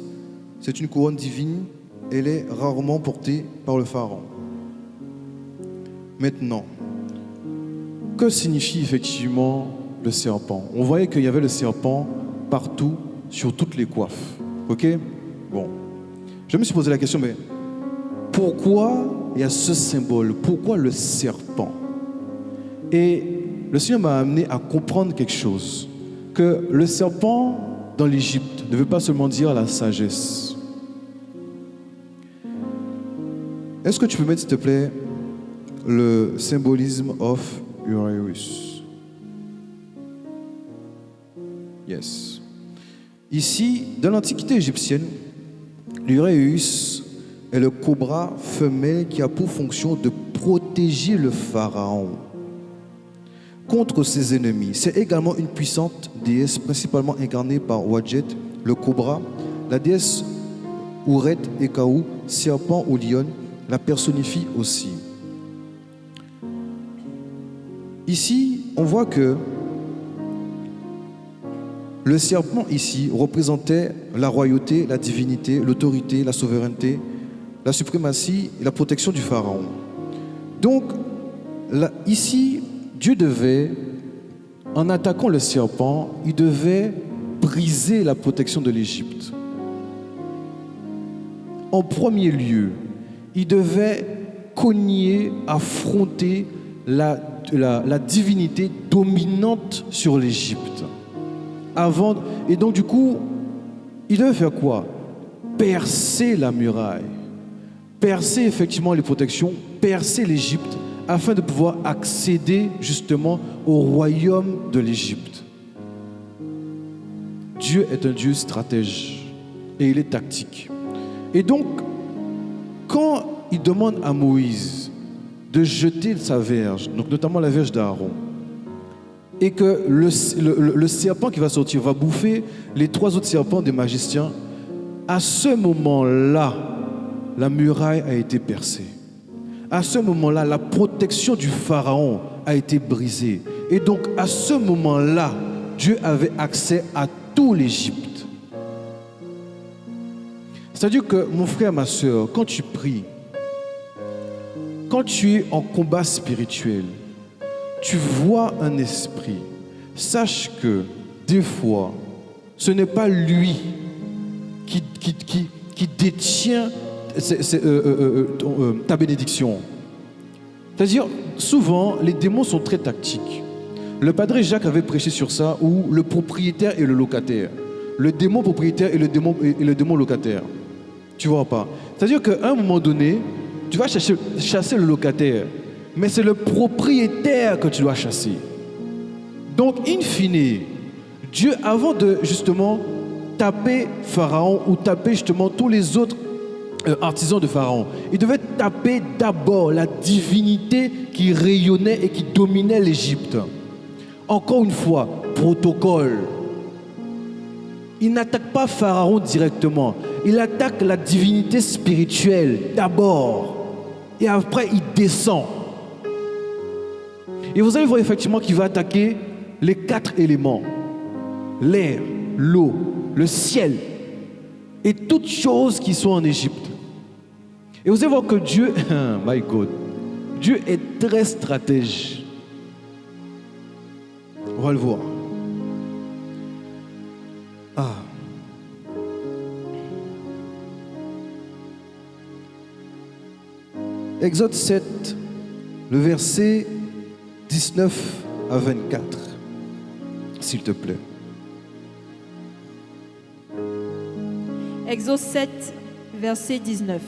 C'est une couronne divine. Elle est rarement portée par le pharaon. Maintenant, que signifie effectivement le serpent? On voyait qu'il y avait le serpent partout, sur toutes les coiffes. Ok? Bon. Je me suis posé la question, mais pourquoi il y a ce symbole? Pourquoi le serpent? Et le Seigneur m'a amené à comprendre quelque chose. Que le serpent dans l'Égypte ne veut pas seulement dire la sagesse. Est-ce que tu peux mettre, s'il te plaît, le symbolisme of Uranus? Yes. Ici, dans l'Antiquité égyptienne, l'Uranus est le cobra femelle qui a pour fonction de protéger le pharaon contre ses ennemis. C'est également une puissante déesse, principalement incarnée par Wadjet, le cobra, la déesse Ouret et Kaou, serpent ou lion, la personnifie aussi. Ici, on voit que le serpent ici représentait la royauté, la divinité, l'autorité, la souveraineté, la suprématie et la protection du pharaon. Donc, là, ici, Dieu devait, en attaquant le serpent, il devait briser la protection de l'Égypte. En premier lieu, il devait cogner, affronter la divinité dominante sur l'Égypte. Et donc du coup, il devait faire quoi? Percer la muraille, percer effectivement les protections, percer l'Égypte, afin de pouvoir accéder justement au royaume de l'Égypte. Dieu est un Dieu stratège et il est tactique. Et donc, quand il demande à Moïse de jeter sa verge, donc notamment la verge d'Aaron, et que le serpent qui va sortir va bouffer les 3 autres serpents des magiciens, à ce moment-là, la muraille a été percée. À ce moment-là, la protection du pharaon a été brisée. Et donc, à ce moment-là, Dieu avait accès à tout l'Égypte. C'est-à-dire que, mon frère, ma soeur, quand tu pries, quand tu es en combat spirituel, tu vois un esprit, sache que des fois, ce n'est pas lui qui détient ta bénédiction. C'est-à-dire, souvent, les démons sont très tactiques. Le Padre Jacques avait prêché sur ça, où le propriétaire et le locataire. Le démon propriétaire et le démon locataire. Tu vois pas? C'est-à-dire qu'à un moment donné, tu vas chasser le locataire, mais c'est le propriétaire que tu dois chasser. Donc, in fine, Dieu, avant de justement taper Pharaon ou taper justement tous les autres artisans de Pharaon, il devait taper d'abord la divinité qui rayonnait et qui dominait l'Égypte. Encore une fois, protocole. Il n'attaque pas Pharaon directement. Il attaque la divinité spirituelle d'abord. Et après, il descend. Et vous allez voir effectivement qu'il va attaquer les 4 éléments. L'air, l'eau, le ciel et toutes choses qui sont en Égypte. Et vous allez voir que Dieu, my God, Dieu est très stratège. On va le voir. Exode 7, le verset 19 à 24, s'il te plaît. Exode 7, verset 19.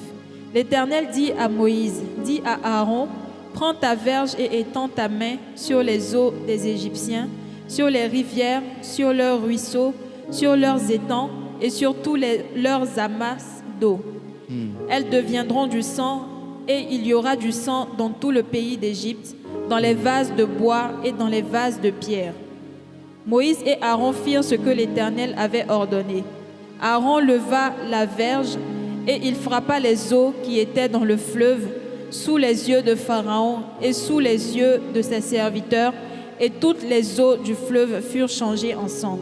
L'Éternel dit à Moïse, dit à Aaron, prends ta verge et étends ta main sur les eaux des Égyptiens, sur les rivières, sur leurs ruisseaux, sur leurs étangs et sur tous leurs amasses d'eau. Elles deviendront du sang et il y aura du sang dans tout le pays d'Égypte, dans les vases de bois et dans les vases de pierre. Moïse et Aaron firent ce que l'Éternel avait ordonné. Aaron leva la verge et il frappa les eaux qui étaient dans le fleuve sous les yeux de Pharaon et sous les yeux de ses serviteurs, et toutes les eaux du fleuve furent changées en sang.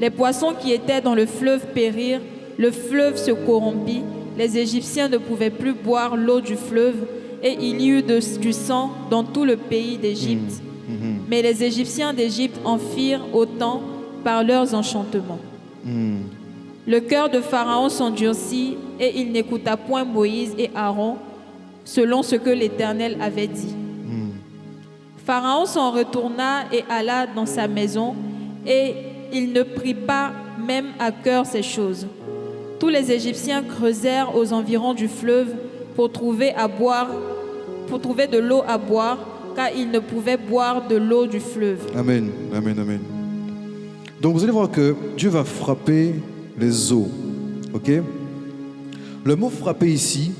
Les poissons qui étaient dans le fleuve périrent, le fleuve se corrompit, les Égyptiens ne pouvaient plus boire l'eau du fleuve, et il y eut du sang dans tout le pays d'Égypte. Mais les Égyptiens d'Égypte en firent autant par leurs enchantements. Le cœur de Pharaon s'endurcit et il n'écouta point Moïse et Aaron selon ce que l'Éternel avait dit. Pharaon s'en retourna et alla dans sa maison et il ne prit pas même à cœur ces choses. Tous les Égyptiens creusèrent aux environs du fleuve pour trouver de l'eau à boire, car ils ne pouvaient boire de l'eau du fleuve. Amen, amen, amen. Donc vous allez voir que Dieu va frapper les eaux. Ok? Le mot frapper ici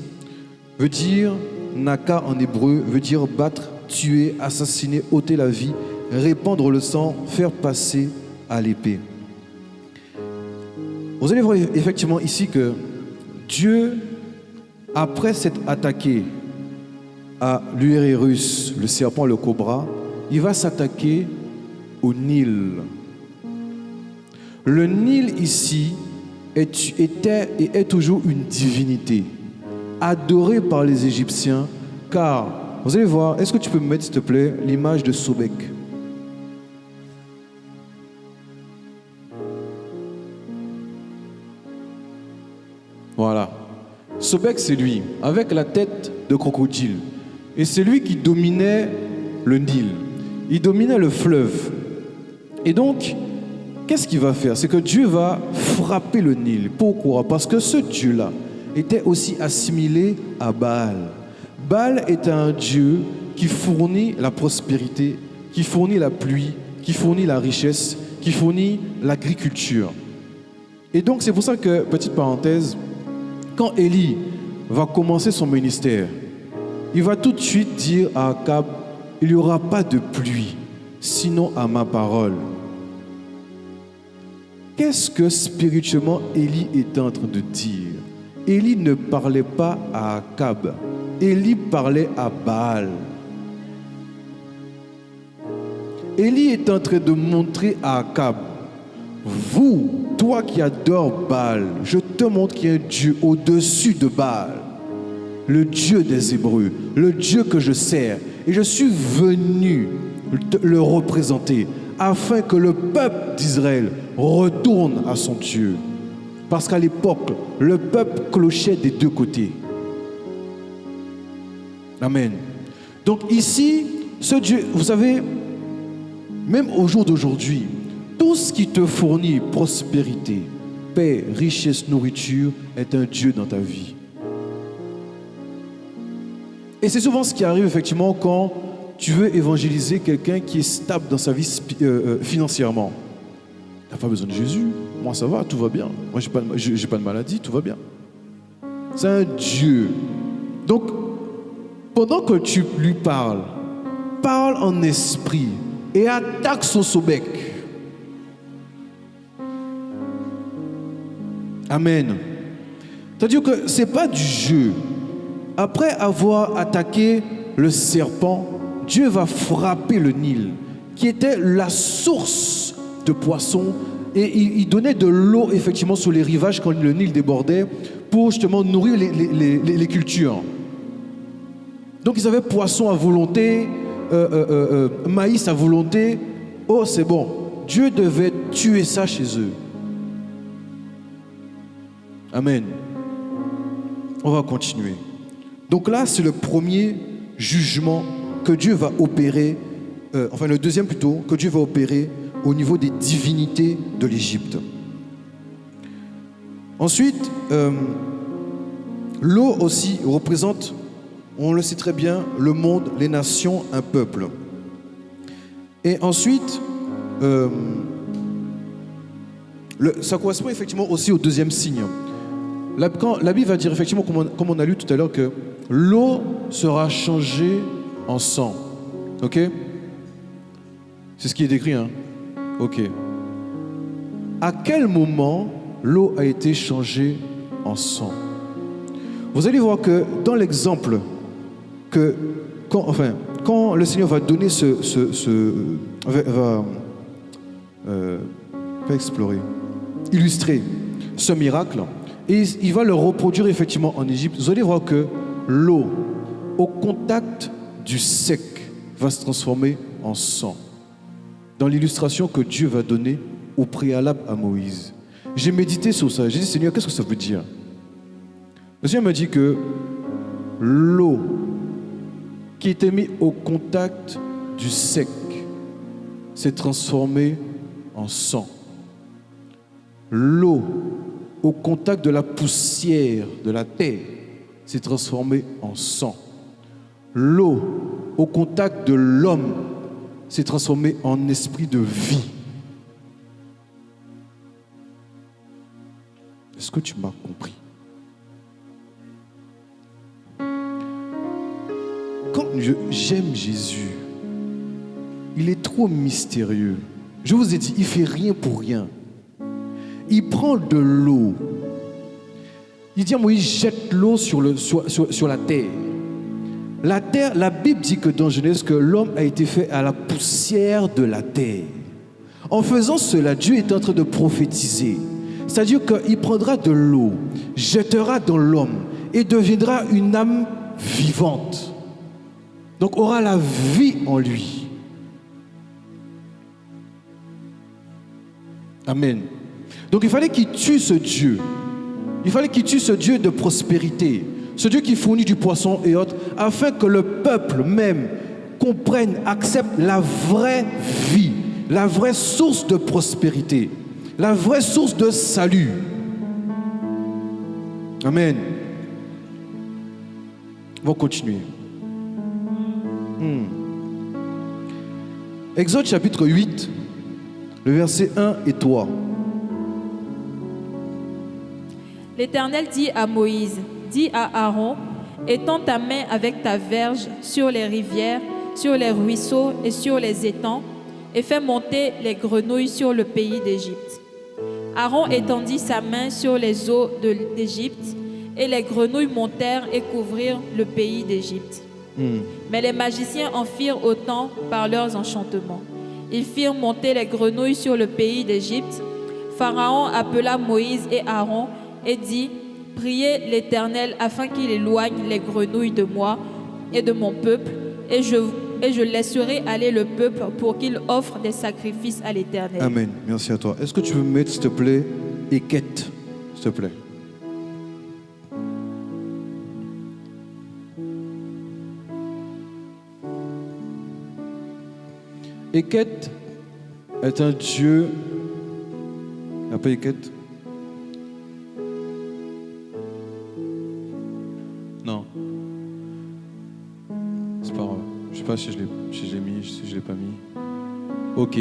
veut dire, naka en hébreu, veut dire battre, tuer, assassiner, ôter la vie, répandre le sang, faire passer à l'épée. Vous allez voir effectivement ici que Dieu, après s'être attaqué à l'Uérérus, le serpent, le cobra, il va s'attaquer au Nil. Le Nil ici était et est toujours une divinité, adorée par les Égyptiens, car, vous allez voir, est-ce que tu peux me mettre s'il te plaît l'image de Sobek? Voilà. Sobek, c'est lui, avec la tête de crocodile. Et c'est lui qui dominait le Nil. Il dominait le fleuve. Et donc, qu'est-ce qu'il va faire? C'est que Dieu va frapper le Nil. Pourquoi? Parce que ce Dieu-là était aussi assimilé à Baal. Baal est un Dieu qui fournit la prospérité, qui fournit la pluie, qui fournit la richesse, qui fournit l'agriculture. Et donc, c'est pour ça que, petite parenthèse, quand Élie va commencer son ministère, il va tout de suite dire à Akab, il n'y aura pas de pluie, sinon à ma parole. Qu'est-ce que spirituellement Élie est en train de dire? Élie ne parlait pas à Akab, Élie parlait à Baal. Élie est en train de montrer à Akab, vous, toi qui adores Baal, je te montre qu'il y a un Dieu au-dessus de Baal, le Dieu des Hébreux, le Dieu que je sers. Et je suis venu le représenter afin que le peuple d'Israël retourne à son Dieu. Parce qu'à l'époque, le peuple clochait des deux côtés. Amen. Donc ici, ce Dieu, vous savez, même au jour d'aujourd'hui, tout ce qui te fournit prospérité, paix, richesse, nourriture, est un Dieu dans ta vie. Et c'est souvent ce qui arrive effectivement quand tu veux évangéliser quelqu'un qui est stable dans sa vie financièrement. Tu n'as pas besoin de Jésus. Moi, ça va, tout va bien. Moi, j'ai pas de maladie, tout va bien. C'est un Dieu. Donc, pendant que tu lui parles, parle en esprit et attaque son Sobek. Amen. C'est-à-dire que ce n'est pas du jeu. Après avoir attaqué le serpent, Dieu va frapper le Nil, qui était la source de poissons. Et il donnait de l'eau, effectivement, sur les rivages quand le Nil débordait, pour justement nourrir les cultures. Donc ils avaient poissons à volonté, maïs à volonté. Oh, c'est bon. Dieu devait tuer ça chez eux. Amen. On va continuer. Donc là, c'est le premier jugement que Dieu va opérer, enfin le deuxième plutôt, que Dieu va opérer au niveau des divinités de l'Égypte. Ensuite, l'eau aussi représente, on le sait très bien, le monde, les nations, un peuple. Et ensuite, ça correspond effectivement aussi au deuxième signe. Quand la Bible va dire effectivement, comme on a lu tout à l'heure, que l'eau sera changée en sang. Ok? C'est ce qui est décrit, hein? Ok. À quel moment l'eau a été changée en sang? Vous allez voir que dans l'exemple que quand le Seigneur va donner pas explorer, illustrer ce miracle, et il va le reproduire effectivement en Égypte, vous allez voir que l'eau, au contact du sec, va se transformer en sang. Dans l'illustration que Dieu va donner au préalable à Moïse. J'ai médité sur ça. J'ai dit, Seigneur, qu'est-ce que ça veut dire? Le Seigneur m'a dit que l'eau qui était mise au contact du sec s'est transformée en sang. L'eau au contact de la poussière de la terre s'est transformée en sang. L'eau au contact de l'homme s'est transformée en esprit de vie. Est-ce que tu m'as compris? Quand j'aime Jésus, il est trop mystérieux. Je vous ai dit, il ne fait rien pour rien. Il prend de l'eau. Il dit à Moïse, jette l'eau sur la terre. La terre, la Bible dit que dans Genèse, que l'homme a été fait à la poussière de la terre. En faisant cela, Dieu est en train de prophétiser. C'est-à-dire qu'il prendra de l'eau, jettera dans l'homme et deviendra une âme vivante. Donc aura la vie en lui. Amen. Donc il fallait qu'il tue ce Dieu. Il fallait qu'il tue ce Dieu de prospérité, ce Dieu qui fournit du poisson et autres, afin que le peuple même comprenne, accepte la vraie vie, la vraie source de prospérité, la vraie source de salut. Amen. On va continuer. Exode chapitre 8, le verset 1 et 3. L'Éternel dit à Moïse, dis à Aaron, étends ta main avec ta verge sur les rivières, sur les ruisseaux et sur les étangs, et fais monter les grenouilles sur le pays d'Égypte. Aaron étendit sa main sur les eaux d'Égypte, et les grenouilles montèrent et couvrirent le pays d'Égypte. Mais les magiciens en firent autant par leurs enchantements. Ils firent monter les grenouilles sur le pays d'Égypte. Pharaon appela Moïse et Aaron et dit, priez l'Éternel afin qu'il éloigne les grenouilles de moi et de mon peuple, et je laisserai aller le peuple pour qu'il offre des sacrifices à l'Éternel. Amen. Merci à toi. Est-ce que tu veux mettre, s'il te plaît, Équette, s'il te plaît? Équette est un Dieu. Il n'y a pas Équette? Non. C'est pas grave. Je ne sais pas si je l'ai mis, si je ne l'ai pas mis. Ok.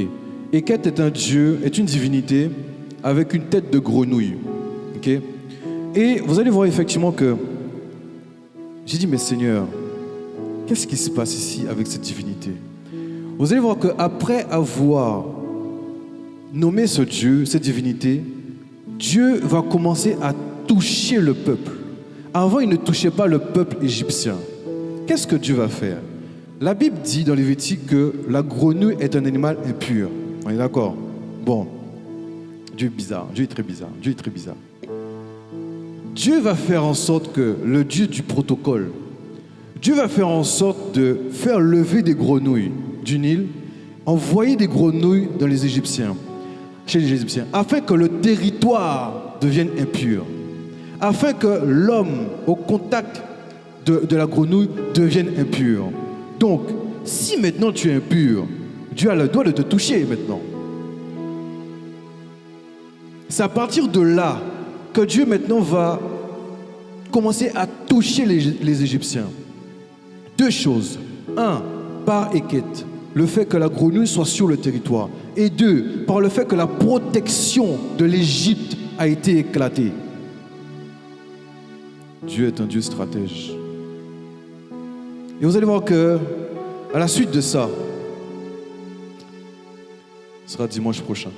Équette est un Dieu, est une divinité avec une tête de grenouille. Ok. Et vous allez voir effectivement que j'ai dit, mais Seigneur, qu'est-ce qui se passe ici avec cette divinité? Vous allez voir qu'après avoir nommé ce Dieu, cette divinité, Dieu va commencer à toucher le peuple. Avant, il ne touchait pas le peuple égyptien. Qu'est-ce que Dieu va faire? La Bible dit dans Lévitique que la grenouille est un animal impur. On est d'accord? Bon, Dieu est bizarre, Dieu est très bizarre, Dieu est très bizarre. Dieu va faire en sorte que le Dieu du protocole, Dieu va faire en sorte de faire lever des grenouilles du Nil, envoyer des grenouilles dans les Égyptiens, chez les Égyptiens, afin que le territoire devienne impur, afin que l'homme au contact de la grenouille devienne impur. Donc, si maintenant tu es impur, Dieu a le droit de te toucher maintenant. C'est à partir de là que Dieu maintenant va commencer à toucher les Égyptiens. Deux choses. Un, par Équette, le fait que la grenouille soit sur le territoire. Et deux, par le fait que la protection de l'Égypte a été éclatée. Dieu est un Dieu stratège. Et vous allez voir que, à la suite de ça, ce sera dimanche prochain.